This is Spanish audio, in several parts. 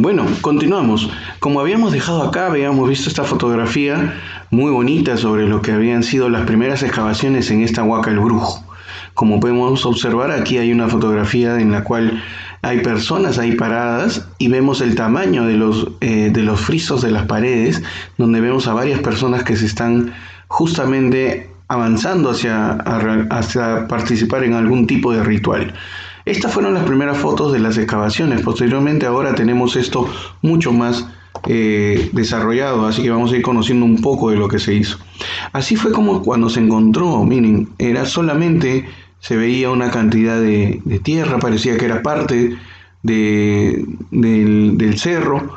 Bueno, continuamos. Como habíamos dejado acá, habíamos visto esta fotografía muy bonita sobre lo que habían sido las primeras excavaciones en esta Huaca el Brujo. Como podemos observar, aquí hay una fotografía en la cual hay personas ahí paradas y vemos el tamaño de los frisos de las paredes, donde vemos a varias personas que se están justamente avanzando hacia participar en algún tipo de ritual. Estas fueron las primeras fotos de las excavaciones. Posteriormente ahora tenemos esto mucho más desarrollado, así que vamos a ir conociendo un poco de lo que se hizo. Así fue como cuando se encontró, miren, era solamente, se veía una cantidad de tierra, parecía que era parte del cerro,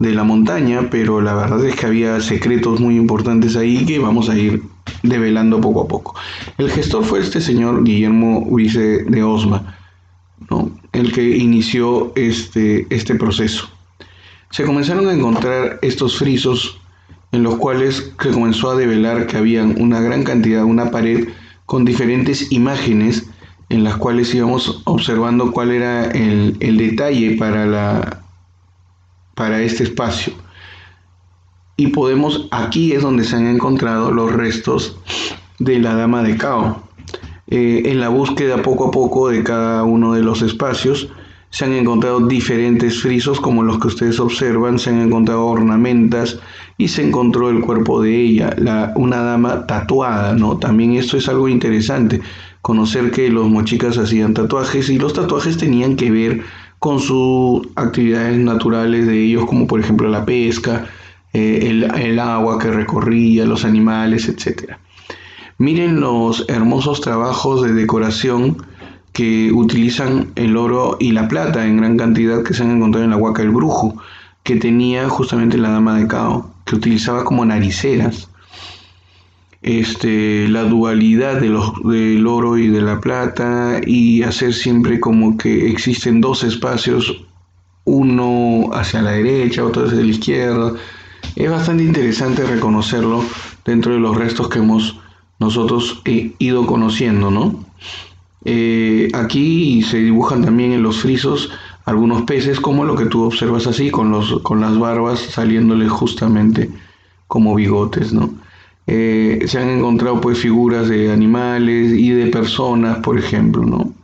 de la montaña, pero la verdad es que había secretos muy importantes ahí que vamos a ir develando poco a poco. El gestor fue este señor Guillermo Vice de Osma, ¿no? El que inició este proceso. Se comenzaron a encontrar estos frisos en los cuales se comenzó a develar que había una gran cantidad, una pared con diferentes imágenes en las cuales íbamos observando cuál era el detalle para este espacio. Y aquí es donde se han encontrado los restos de la Dama de Cao. En la búsqueda poco a poco de cada uno de los espacios se han encontrado diferentes frisos como los que ustedes observan, se han encontrado ornamentas y se encontró el cuerpo de ella, una dama tatuada, ¿no? También esto es algo interesante, conocer que los mochicas hacían tatuajes y los tatuajes tenían que ver con sus actividades naturales de ellos, como por ejemplo la pesca, el agua que recorría, los animales, etcétera. Miren los hermosos trabajos de decoración que utilizan el oro y la plata en gran cantidad que se han encontrado en la Huaca del Brujo, que tenía justamente la Dama de Cao, que utilizaba como nariceras. La dualidad del oro y de la plata y hacer siempre como que existen dos espacios, uno hacia la derecha, otro hacia la izquierda. Es bastante interesante reconocerlo dentro de los restos que hemos nosotros ido conociendo, ¿no? Aquí se dibujan también en los frisos algunos peces, como lo que tú observas así, con las barbas saliéndoles justamente como bigotes, ¿no? Se han encontrado pues figuras de animales y de personas, por ejemplo, ¿no?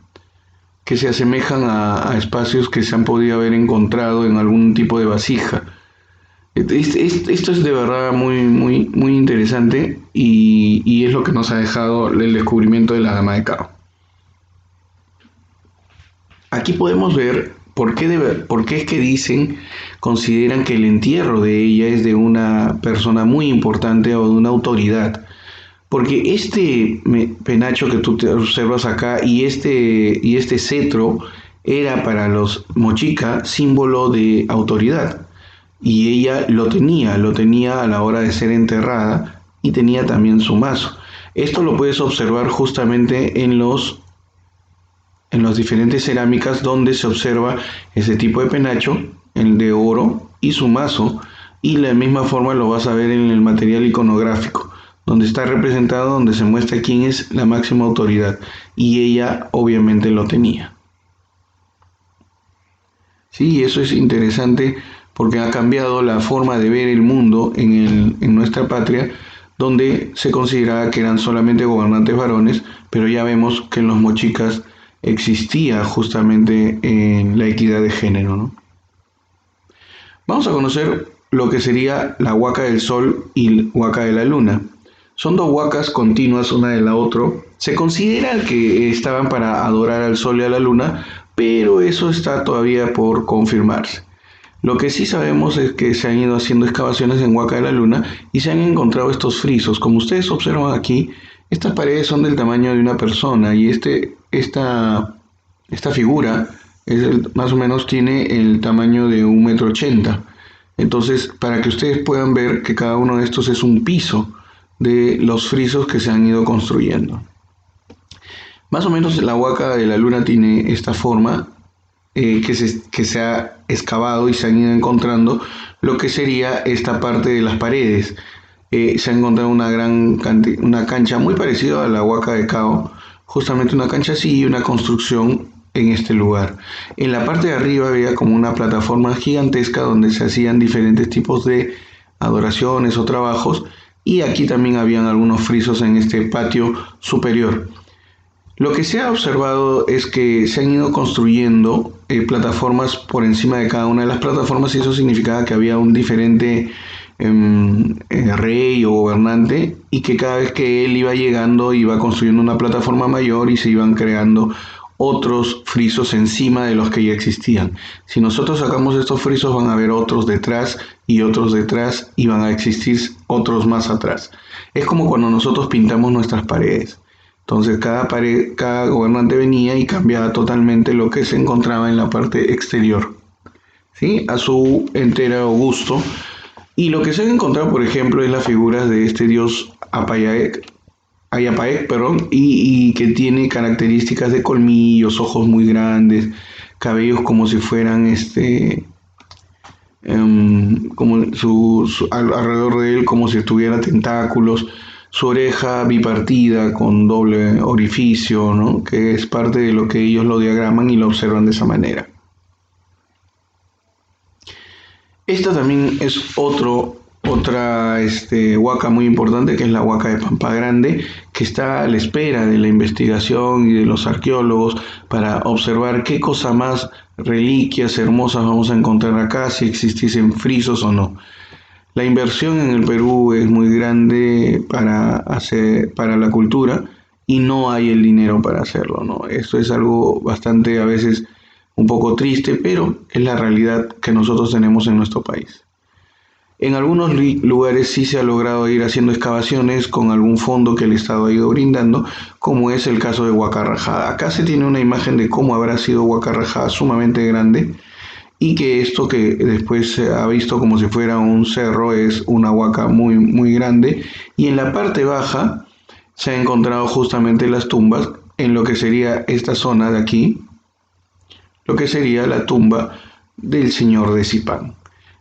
Que se asemejan a espacios que se han podido haber encontrado en algún tipo de vasija. Esto es de verdad muy interesante y es lo que nos ha dejado el descubrimiento de la Dama de Cao. Aquí podemos ver por qué es que consideran que el entierro de ella es de una persona muy importante o de una autoridad. Porque este penacho que tú te observas acá y este cetro era para los mochica símbolo de autoridad. Y ella lo tenía a la hora de ser enterrada y tenía también su mazo. Esto lo puedes observar justamente en las diferentes cerámicas donde se observa ese tipo de penacho, el de oro y su mazo, y de la misma forma lo vas a ver en el material iconográfico, donde está representado, donde se muestra quién es la máxima autoridad, y ella obviamente lo tenía. Sí, eso es interesante porque ha cambiado la forma de ver el mundo en nuestra patria, donde se consideraba que eran solamente gobernantes varones, pero ya vemos que en los mochicas existía justamente la equidad de género, ¿no? Vamos a conocer lo que sería la Huaca del Sol y Huaca de la Luna. Son dos huacas continuas una de la otra. Se considera que estaban para adorar al Sol y a la Luna, pero eso está todavía por confirmarse. Lo que sí sabemos es que se han ido haciendo excavaciones en Huaca de la Luna y se han encontrado estos frisos. Como ustedes observan aquí, estas paredes son del tamaño de una persona y esta figura más o menos tiene el tamaño de 1,80 m. Entonces, para que ustedes puedan ver que cada uno de estos es un piso de los frisos que se han ido construyendo. Más o menos la Huaca de la Luna tiene esta forma que se ha excavado y se han ido encontrando lo que sería esta parte de las paredes. Se ha encontrado una cancha muy parecida a la Huaca de Cao, justamente una cancha así y una construcción en este lugar. En la parte de arriba había como una plataforma gigantesca donde se hacían diferentes tipos de adoraciones o trabajos, y aquí también habían algunos frisos en este patio superior. Lo que se ha observado es que se han ido construyendo plataformas por encima de cada una de las plataformas, y eso significaba que había un diferente rey o gobernante, y que cada vez que él iba llegando iba construyendo una plataforma mayor y se iban creando otros frisos encima de los que ya existían. Si nosotros sacamos estos frisos, van a haber otros detrás y otros detrás, y van a existir otros más atrás. Es como cuando nosotros pintamos nuestras paredes. Entonces cada gobernante venía y cambiaba totalmente lo que se encontraba en la parte exterior, ¿sí? A su entero gusto. Y lo que se han encontrado, por ejemplo, es las figuras de este dios Ayapaec, perdón, y que tiene características de colmillos, ojos muy grandes, cabellos como si fueran como alrededor de él, como si tuviera tentáculos, su oreja bipartida con doble orificio, ¿no? Que es parte de lo que ellos lo diagraman y lo observan de esa manera. Esta también es otra huaca muy importante, que es la huaca de Pampa Grande, que está a la espera de la investigación y de los arqueólogos para observar qué cosa más reliquias hermosas vamos a encontrar acá, si existiesen frisos o no. La inversión en el Perú es muy grande para la cultura, y no hay el dinero para hacerlo, ¿no? Esto es algo bastante, a veces un poco triste, pero es la realidad que nosotros tenemos en nuestro país. En algunos lugares sí se ha logrado ir haciendo excavaciones con algún fondo que el Estado ha ido brindando, como es el caso de Huaca Rajada. Acá se tiene una imagen de cómo habrá sido Huaca Rajada, sumamente grande, y que esto que después se ha visto como si fuera un cerro es una huaca muy, muy grande, y en la parte baja se han encontrado justamente las tumbas en lo que sería esta zona de aquí, lo que sería la tumba del señor de Zipán.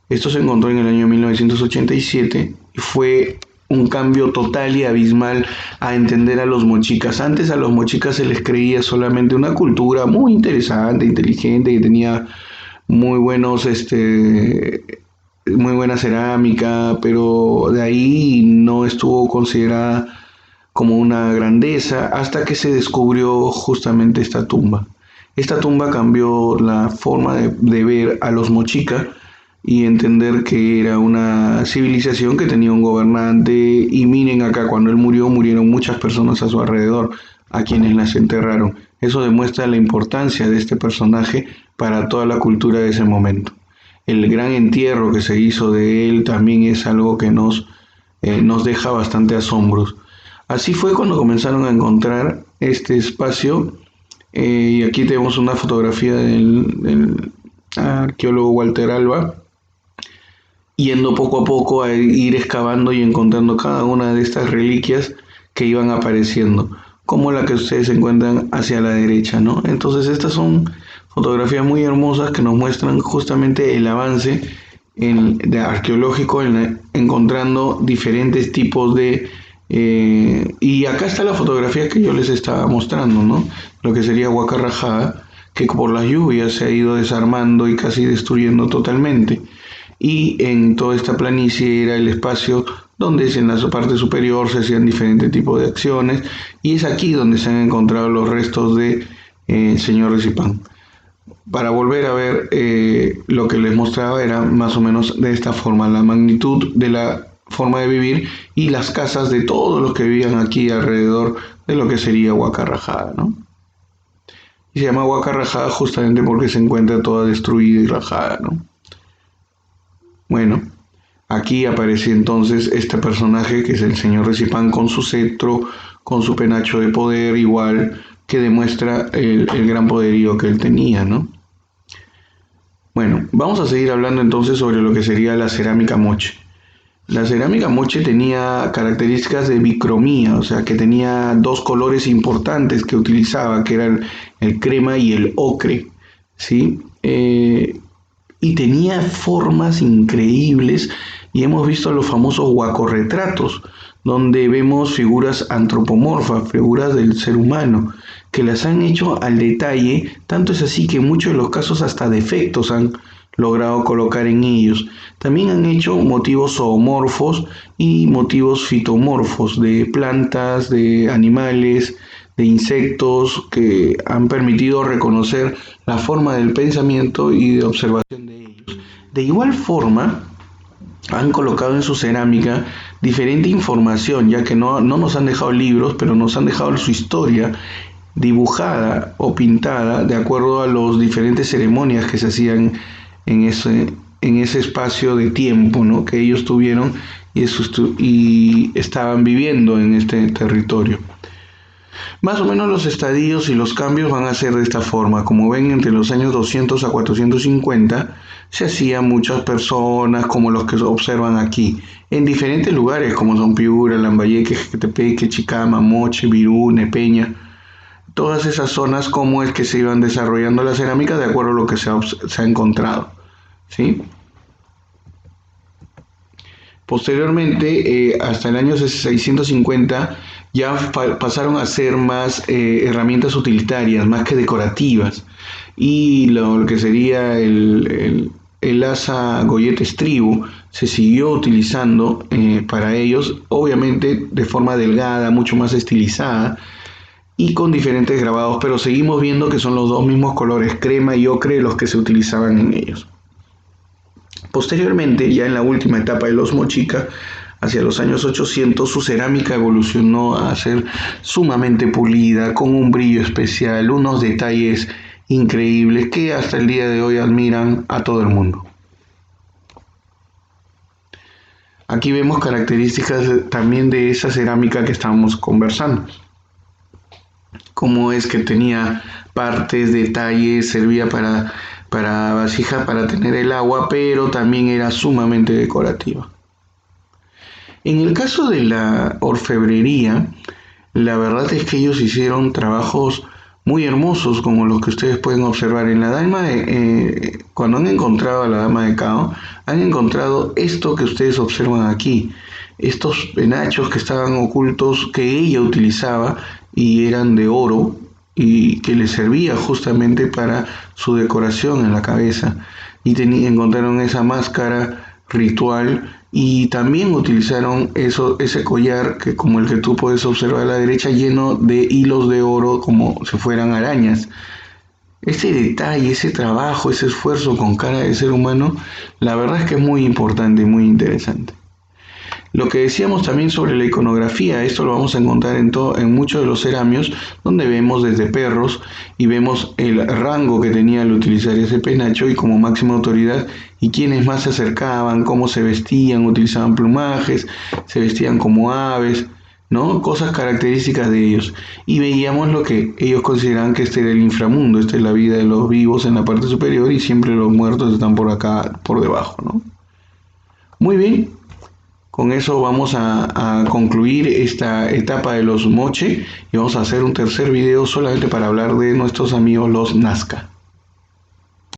Esto se encontró en el año 1987 y fue un cambio total y abismal a entender a los mochicas. Antes a los mochicas se les creía solamente una cultura muy interesante, inteligente, que tenía muy muy buena cerámica, pero de ahí no estuvo considerada como una grandeza hasta que se descubrió justamente esta tumba. Esta tumba cambió la forma de ver a los mochicas y entender que era una civilización que tenía un gobernante. Y miren acá, cuando él murió, murieron muchas personas a su alrededor, a quienes las enterraron. Eso demuestra la importancia de este personaje para toda la cultura de ese momento. El gran entierro que se hizo de él también es algo que nos deja bastante asombros. Así fue cuando comenzaron a encontrar este espacio, y aquí tenemos una fotografía del arqueólogo Walter Alba, yendo poco a poco a ir excavando y encontrando cada una de estas reliquias que iban apareciendo, como la que ustedes encuentran hacia la derecha, ¿no? Entonces estas son fotografías muy hermosas que nos muestran justamente el avance de arqueológico, encontrando diferentes tipos de... y acá está la fotografía que yo les estaba mostrando, ¿no? Lo que sería Huaca Rajada, que por las lluvias se ha ido desarmando y casi destruyendo totalmente. Y en toda esta planicie era el espacio donde en la parte superior se hacían diferentes tipos de acciones, y es aquí donde se han encontrado los restos de señor de Zipán. Para volver a ver, lo que les mostraba era más o menos de esta forma, la magnitud de la forma de vivir y las casas de todos los que vivían aquí alrededor de lo que sería Huaca Rajada, ¿no? Y se llama Huaca Rajada justamente porque se encuentra toda destruida y rajada, ¿no? Bueno, aquí aparece entonces este personaje que es el señor Recipán con su cetro, con su penacho de poder igual, que demuestra el gran poderío que él tenía, ¿no? Bueno, vamos a seguir hablando entonces sobre lo que sería la cerámica moche. La cerámica moche tenía características de bicromía, o sea que tenía dos colores importantes que utilizaba, que eran el crema y el ocre, ¿sí? Y tenía formas increíbles, y hemos visto los famosos guacorretratos, donde vemos figuras antropomorfas, figuras del ser humano, que las han hecho al detalle, tanto es así que en muchos de los casos hasta defectos han logrado colocar en ellos. También han hecho motivos zoomorfos y motivos fitomorfos de plantas, de animales, de insectos que han permitido reconocer la forma del pensamiento y de observación de ellos. De igual forma, han colocado en su cerámica diferente información, ya que no nos han dejado libros, pero nos han dejado su historia dibujada o pintada de acuerdo a las diferentes ceremonias que se hacían en ese espacio de tiempo, ¿no?, que ellos tuvieron y estaban viviendo en este territorio. Más o menos los estadios y los cambios van a ser de esta forma. Como ven, entre los años 200 a 450 se hacían muchas personas como los que observan aquí, en diferentes lugares como son Piura, Lambayeque, Jequetepeque, Chicama, Moche, Virú, Nepeña. Todas esas zonas, cómo es que se iban desarrollando la cerámica de acuerdo a lo que se ha encontrado, ¿sí? Posteriormente, hasta el año 650, ya pasaron a ser más herramientas utilitarias, más que decorativas. Y lo que sería el asa gollete estribo se siguió utilizando para ellos, obviamente de forma delgada, mucho más estilizada y con diferentes grabados, pero seguimos viendo que son los dos mismos colores, crema y ocre, los que se utilizaban en ellos. Posteriormente, ya en la última etapa de los mochica, hacia los años 800, su cerámica evolucionó a ser sumamente pulida, con un brillo especial, unos detalles increíbles que hasta el día de hoy admiran a todo el mundo. Aquí vemos características también de esa cerámica que estábamos conversando. Cómo es que tenía partes, detalles, servía para vasija para tener el agua, pero también era sumamente decorativa. En el caso de la orfebrería, la verdad es que ellos hicieron trabajos muy hermosos, como los que ustedes pueden observar en la dama cuando han encontrado a la dama de Cao, han encontrado esto que ustedes observan aquí, estos penachos que estaban ocultos, que ella utilizaba y eran de oro y que le servía justamente para su decoración en la cabeza. Y encontraron esa máscara ritual y también utilizaron ese collar que, como el que tú puedes observar a la derecha, lleno de hilos de oro como si fueran arañas. Ese detalle, ese trabajo, ese esfuerzo con cara de ser humano, la verdad es que es muy importante y muy interesante. Lo que decíamos también sobre la iconografía, esto lo vamos a encontrar en muchos de los ceramios, donde vemos desde perros y vemos el rango que tenía al utilizar ese penacho y como máxima autoridad y quienes más se acercaban, cómo se vestían, utilizaban plumajes, se vestían como aves, ¿no? Cosas características de ellos. Y veíamos lo que ellos consideraban que este era el inframundo, esta es la vida de los vivos en la parte superior y siempre los muertos están por acá, por debajo, ¿no? Muy bien. Con eso vamos a concluir esta etapa de los moche y vamos a hacer un tercer video solamente para hablar de nuestros amigos los Nazca.